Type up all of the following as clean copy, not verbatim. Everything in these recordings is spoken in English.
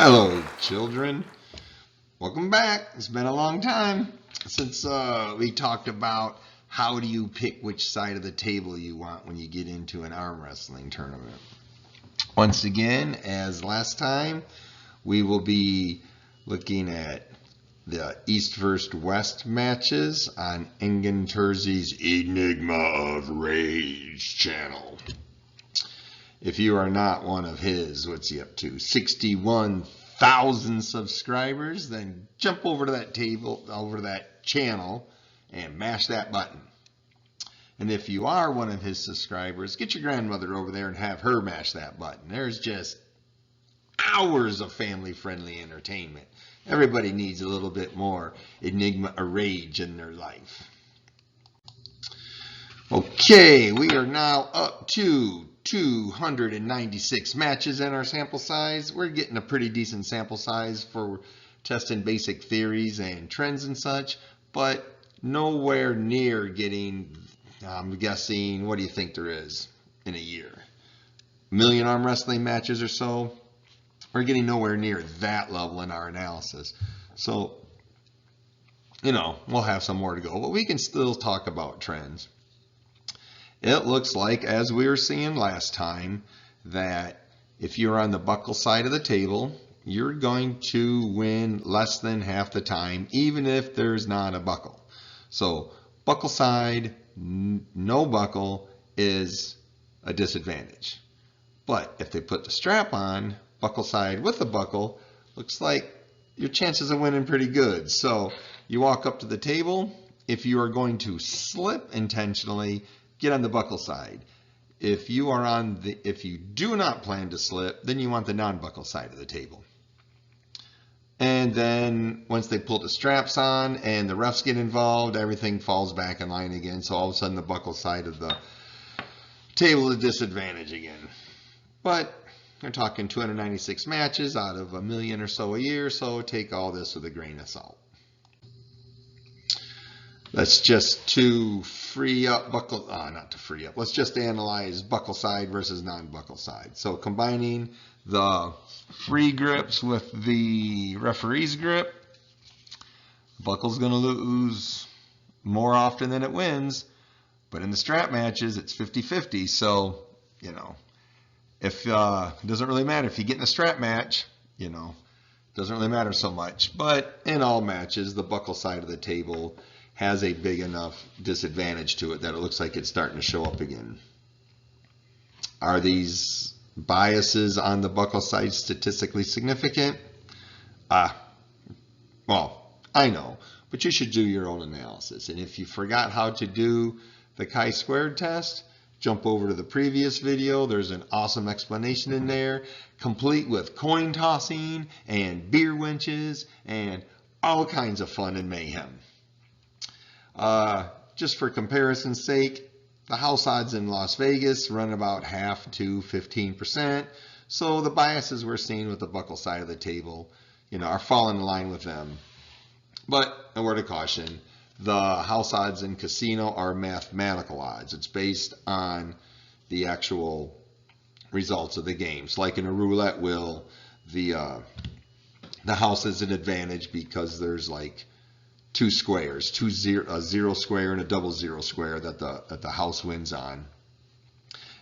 Hello, children. Welcome back. It's been a long time since we talked about how do you pick which side of the table you want when you get into an arm wrestling tournament. Once again, as last time, we will be looking at the East versus West matches on Engen Terzi's Enigma of Rage channel. If you are not one of his, what's he up to? 61,000 subscribers, then jump over to that table, over to that channel, and mash that button. And if you are one of his subscribers, get your grandmother over there and have her mash that button. There's just hours of family-friendly entertainment. Everybody needs a little bit more Enigma of Rage in their life. Okay, we are now up to 296 matches in our sample size. We're getting a pretty decent sample size for testing basic theories and trends and such, but nowhere near getting, I'm guessing, what do you think there is in a year? A million arm wrestling matches or so? We're getting nowhere near that level in our analysis. So, we'll have some more to go, but we can still talk about trends. It looks like, as we were seeing last time, that if you're on the buckle side of the table, you're going to win less than half the time, even if there's not a buckle. So buckle side, no buckle is a disadvantage. But if they put the strap on, buckle side with the buckle, looks like your chances of winning pretty good. So you walk up to the table. If you are going to slip intentionally, get on the buckle side. If you do not plan to slip, then you want the non-buckle side of the table. And then once they pull the straps on and the refs get involved, everything falls back in line again. So all of a sudden the buckle side of the table is a disadvantage again. But they're talking 296 matches out of a million or so a year, so take all this with a grain of salt. Let's just let's just analyze buckle side versus non-buckle side. So combining the free grips with the referee's grip, buckle's going to lose more often than it wins, but in the strap matches, it's 50-50. So, if it doesn't really matter if you get in a strap match, doesn't really matter so much. But in all matches, the buckle side of the table has a big enough disadvantage to it that it looks like it's starting to show up again. Are these biases on the buckle side statistically significant? Well, I know, but you should do your own analysis. And if you forgot how to do the chi-squared test, jump over to the previous video. There's an awesome explanation in there, complete with coin tossing and beer winches and all kinds of fun and mayhem. Just for comparison's sake, the house odds in Las Vegas run about half to 15%. So the biases we're seeing with the buckle side of the table, are falling in line with them. But a word of caution, the house odds in casino are mathematical odds. It's based on the actual results of the games. Like in a roulette wheel, the house is an advantage because there's like two squares, a zero square and a double zero square that the house wins on.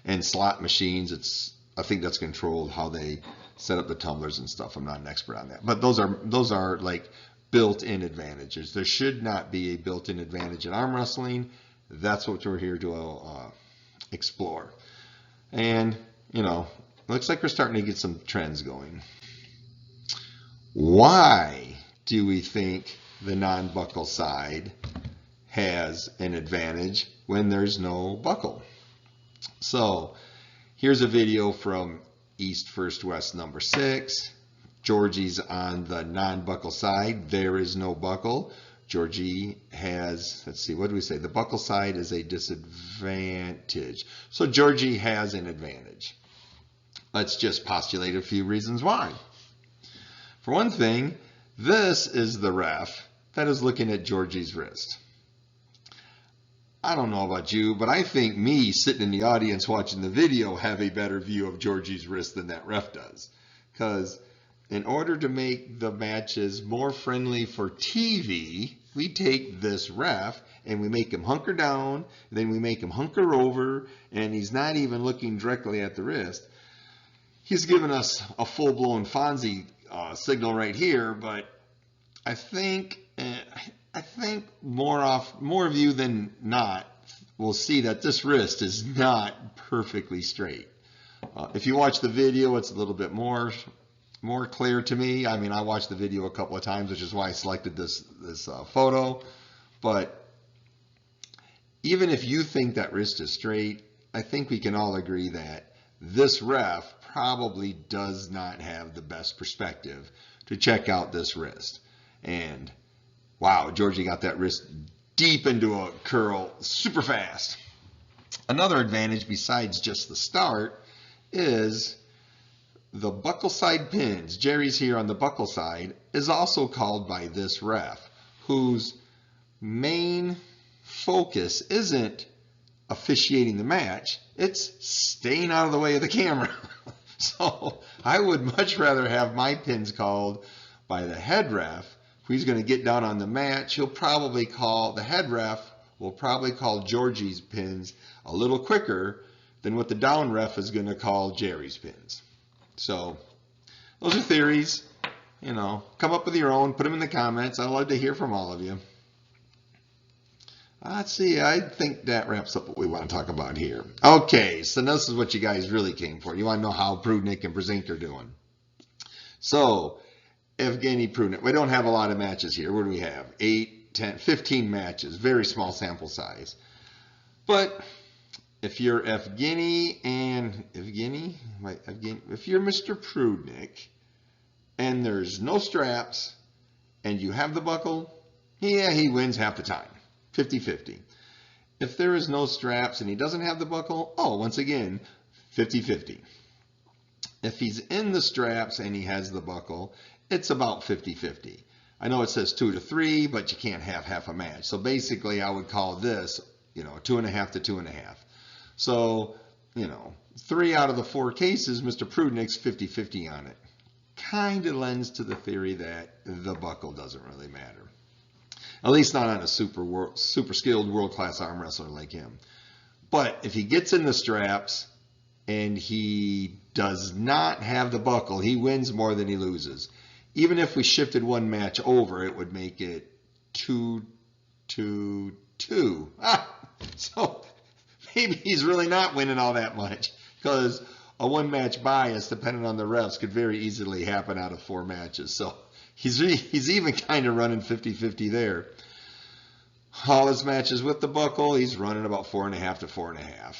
And slot machines, I think that's controlled how they set up the tumblers and stuff. I'm not an expert on that, but those are like built-in advantages. There should not be a built-in advantage in arm wrestling. That's what we're here to explore. And looks like we're starting to get some trends going. Why do we think the non-buckle side has an advantage when there's no buckle? So here's a video from East versus West number 6. Georgie's on the non-buckle side. There is no buckle. Georgie has, let's see, what do we say? The buckle side is a disadvantage. So Georgie has an advantage. Let's just postulate a few reasons why. For one thing, this is the ref that is looking at Georgie's wrist. I don't know about you, but I think me sitting in the audience watching the video have a better view of Georgie's wrist than that ref does. Because in order to make the matches more friendly for TV, we take this ref and we make him hunker down, then we make him hunker over, and he's not even looking directly at the wrist. He's given us a full-blown Fonzie signal right here, but I think more of you than not will see that this wrist is not perfectly straight. If you watch the video, it's a little bit more clear to me. I mean, I watched the video a couple of times, which is why I selected this photo. But even if you think that wrist is straight, I think we can all agree that this ref probably does not have the best perspective to check out this wrist. And wow, Georgie got that wrist deep into a curl super fast. Another advantage besides just the start is the buckle side pins. Jerry's here on the buckle side is also called by this ref, whose main focus isn't officiating the match, it's staying out of the way of the camera. So I would much rather have my pins called by the head ref. If he's going to get down on the match, the head ref will probably call Georgie's pins a little quicker than what the down ref is going to call Jerry's pins. So those are theories. You know, come up with your own, put them in the comments. I'd love to hear from all of you. Let's see, I think that wraps up what we want to talk about here. Okay, so this is what you guys really came for. You want to know how Prudnik and Brzenk are doing. So, Evgeny Prudnik, we don't have a lot of matches here. What do we have? 8, 10, 15 matches, very small sample size. But if you're if you're Mr. Prudnik and there's no straps and you have the buckle, yeah, he wins half the time. 50-50. If there is no straps and he doesn't have the buckle, once again, 50-50. If he's in the straps and he has the buckle, it's about 50-50. I know it says 2-3, but you can't have half a match. So basically, I would call this, 2.5 to 2.5. So, 3 out of the 4 cases, Mr. Prudnik's 50-50 on it. Kind of lends to the theory that the buckle doesn't really matter. At least not on a super skilled world-class arm wrestler like him. But if he gets in the straps and he does not have the buckle, he wins more than he loses. Even if we shifted one match over, it would make it 2-2-2. So maybe he's really not winning all that much, because a one-match bias, depending on the refs, could very easily happen out of 4 matches. So he's even kind of running 50-50 there. All his matches with the buckle, he's running about 4.5 to 4.5.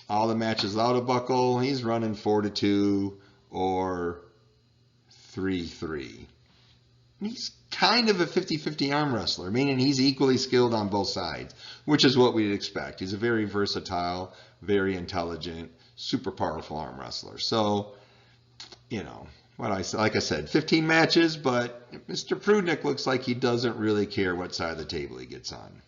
All the matches without a buckle, he's running 4-2 or 3-3. He's kind of a 50-50 arm wrestler, meaning he's equally skilled on both sides, which is what we'd expect. He's a very versatile, very intelligent, super powerful arm wrestler. So, like I said, 15 matches, but Mr. Prudnik looks like he doesn't really care what side of the table he gets on.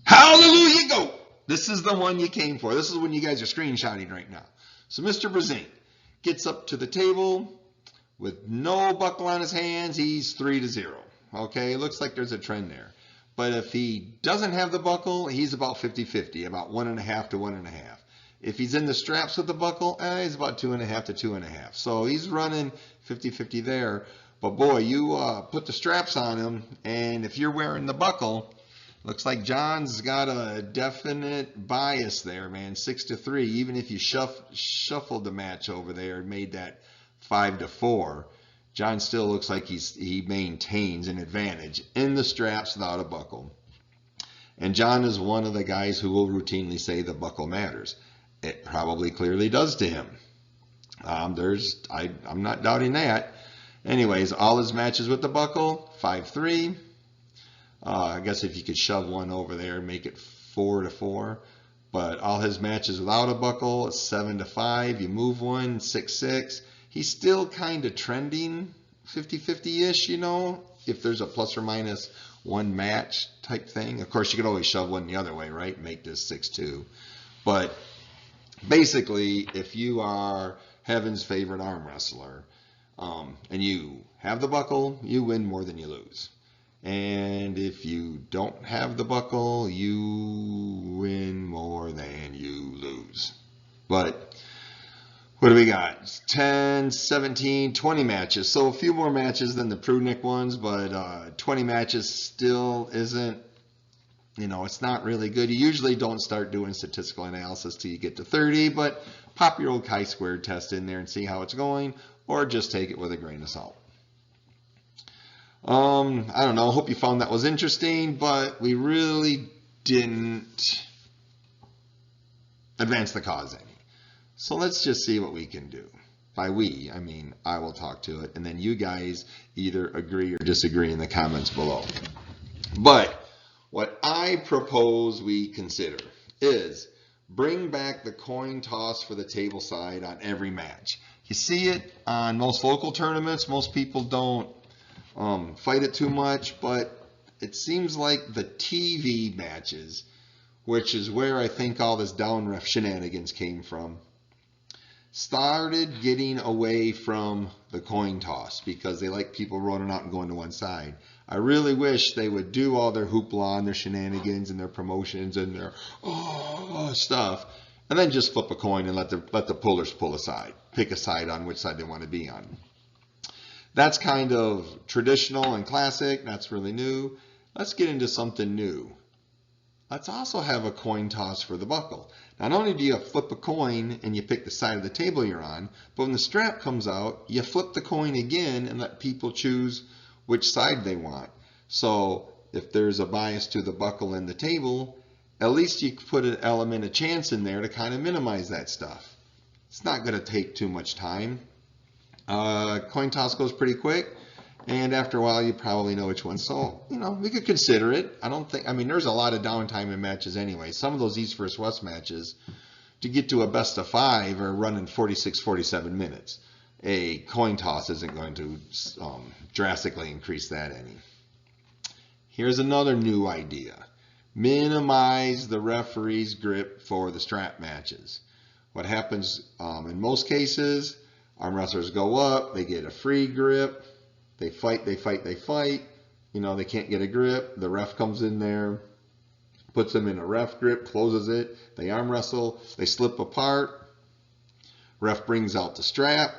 Hallelujah, go! This is the one you came for. This is when you guys are screenshotting right now. So Mr. Brzenk gets up to the table with no buckle on his hands. He's 3-0. Okay, looks like there's a trend there. But if he doesn't have the buckle, he's about 50-50, about 1.5 to 1.5. If he's in the straps with the buckle, he's about 2.5 to 2.5. So he's running 50-50 there. But boy, you put the straps on him, and if you're wearing the buckle, looks like John's got a definite bias there, man. 6-3. Even if you shuffled the match over there and made that 5-4, John still looks like he maintains an advantage in the straps without a buckle. And John is one of the guys who will routinely say the buckle matters. It probably clearly does to him. I'm not doubting that. Anyways, all his matches with the buckle, 5-3. I guess if you could shove one over there and make it 4-4. But all his matches without a buckle, 7-5. You move one, 6-6. He's still kind of trending 50-50-ish, if there's a plus or minus one match type thing. Of course, you could always shove one the other way, right? Make this 6-2. But basically, if you have heaven's favorite arm wrestler, and you have the buckle, you win more than you lose. And if you don't have the buckle, you win more than you lose. But what do we got? 10, 17, 20 matches. So a few more matches than the Prudnik ones, but 20 matches still isn't, it's not really good. You usually don't start doing statistical analysis till you get to 30, but pop your old chi-squared test in there and see how it's going, or just take it with a grain of salt. I don't know. Hope you found that was interesting, but we really didn't advance the cause any. So let's just see what we can do. By we, I mean I will talk to it, and then you guys either agree or disagree in the comments below. But what I propose we consider is bring back the coin toss for the table side on every match. You see it on most local tournaments. Most people don't fight it too much, but it seems like the TV matches, which is where I think all this down ref shenanigans came from, started getting away from the coin toss because they like people running out and going to one side. I really wish they would do all their hoopla and their shenanigans and their promotions and their stuff, and then just flip a coin and let the pullers pull a side, pick a side on which side they want to be on. That's kind of traditional and classic. That's really new. Let's get into something new. Let's also have a coin toss for the buckle. Not only do you flip a coin and you pick the side of the table you're on, but when the strap comes out, you flip the coin again and let people choose which side they want. So if there's a bias to the buckle and the table, at least you put an element of chance in there to kind of minimize that stuff. It's not going to take too much time. Coin toss goes pretty quick, and after a while you probably know which one. So, we could consider it. There's a lot of downtime in matches anyway. Some of those East versus West matches, to get to a best of 5, are running 46, 47 minutes. A coin toss isn't going to drastically increase that any. Here's another new idea. Minimize the referee's grip for the strap matches. What happens in most cases, arm wrestlers go up, they get a free grip, they fight, they can't get a grip, the ref comes in there, puts them in a ref grip, closes it, they arm wrestle, they slip apart, ref brings out the strap,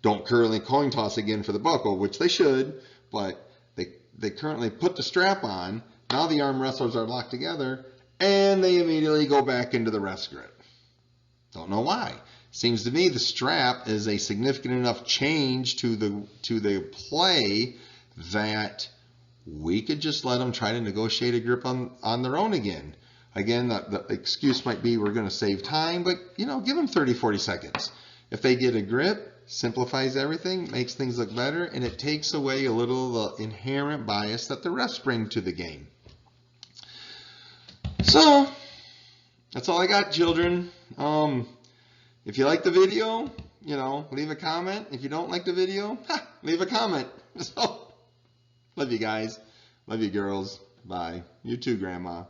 don't currently coin toss again for the buckle, which they should, but they currently put the strap on, now the arm wrestlers are locked together, and they immediately go back into the ref's grip. Don't know why. Seems to me the strap is a significant enough change to the play that we could just let them try to negotiate a grip on their own again. Again, the excuse might be we're going to save time, but give them 30, 40 seconds. If they get a grip, simplifies everything, makes things look better, and it takes away a little of the inherent bias that the refs bring to the game. So that's all I got, children. If you like the video, leave a comment. If you don't like the video, leave a comment. So, love you guys. Love you girls. Bye. You too, Grandma.